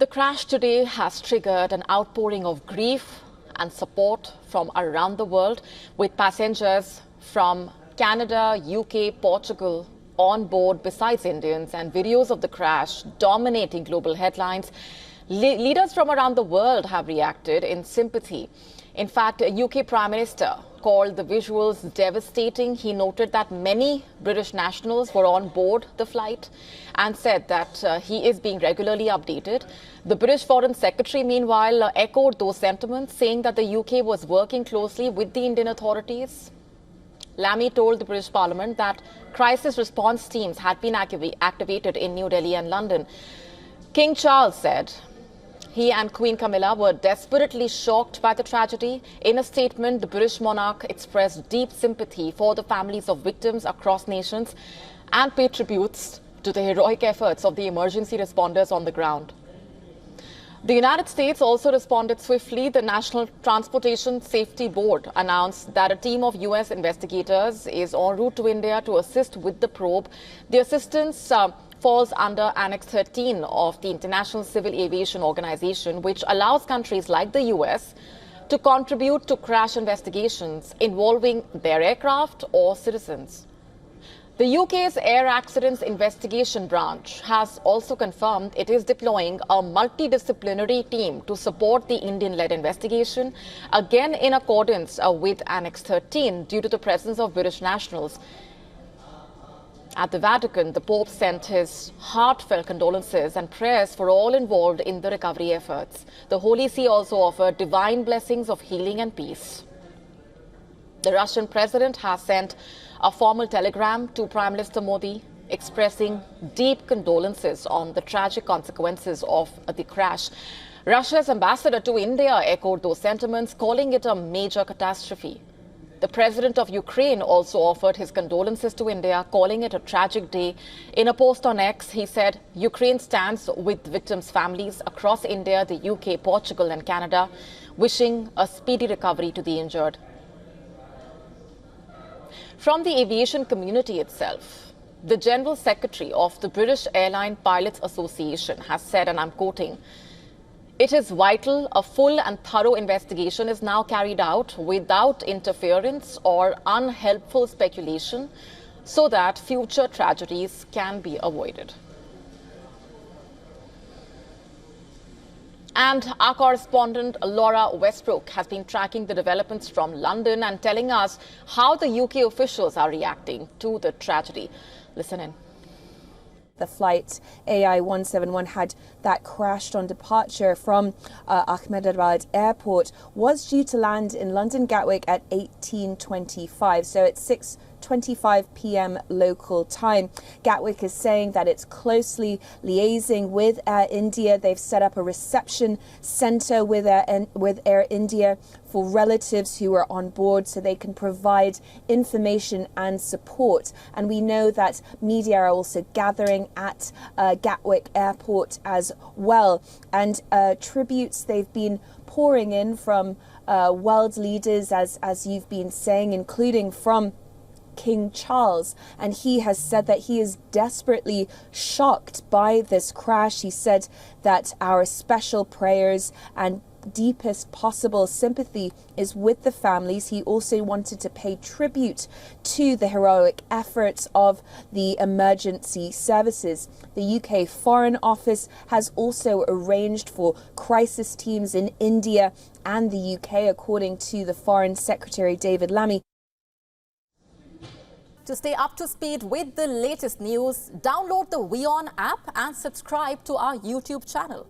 The crash today has triggered an outpouring of grief and support from around the world, with passengers from Canada, UK, Portugal on board besides Indians, and videos of the crash dominating global headlines. Leaders from around the world have reacted in sympathy. In fact, a UK Prime Minister called the visuals devastating. He noted that many British nationals were on board the flight and said that he is being regularly updated. The British Foreign Secretary, meanwhile, echoed those sentiments, saying that the UK was working closely with the Indian authorities. Lammy told the British Parliament that crisis response teams had been activated in New Delhi and London. King Charles said he and Queen Camilla were desperately shocked by the tragedy. In a statement, the British monarch expressed deep sympathy for the families of victims across nations and paid tributes to the heroic efforts of the emergency responders on the ground. The United States also responded swiftly. The National Transportation Safety Board announced that a team of US investigators is en route to India to assist with the probe. The assistance falls under Annex 13 of the International Civil Aviation Organization, which allows countries like the US to contribute to crash investigations involving their aircraft or citizens. The UK's Air Accidents Investigation Branch has also confirmed it is deploying a multidisciplinary team to support the Indian-led investigation, again in accordance with Annex 13 due to the presence of British nationals. At the Vatican, the Pope sent his heartfelt condolences and prayers for all involved in the recovery efforts. The Holy See also offered divine blessings of healing and peace. The Russian president has sent a formal telegram to Prime Minister Modi expressing deep condolences on the tragic consequences of the crash. Russia's ambassador to India echoed those sentiments, calling it a major catastrophe. The president of Ukraine also offered his condolences to India, calling it a tragic day. In a post on X, he said Ukraine stands with victims' families across India, the UK, Portugal and Canada, wishing a speedy recovery to the injured. From the aviation community itself, the General Secretary of the British Airline Pilots Association has said, and I'm quoting, "It is vital a full and thorough investigation is now carried out without interference or unhelpful speculation so that future tragedies can be avoided." And our correspondent Laura Westbrook has been tracking the developments from London and telling us how the UK officials are reacting to the tragedy. Listen in. The flight AI171 that crashed on departure from Ahmedabad airport was due to land in London Gatwick at 18:25, so it's 6:25 p.m. local time. Gatwick is saying that it's closely liaising with Air India. They've set up a reception centre with Air India for relatives who are on board so they can provide information and support. And we know that media are also gathering at Gatwick Airport as well. And tributes they've been pouring in from world leaders, as you've been saying, including from King Charles, and he has said that he is desperately shocked by this crash. He said that our special prayers and deepest possible sympathy is with the families. He also wanted to pay tribute to the heroic efforts of the emergency services. The UK Foreign Office has also arranged for crisis teams in India and the UK, according to the Foreign Secretary David Lammy. To stay up to speed with the latest news, download the WION app and subscribe to our YouTube channel.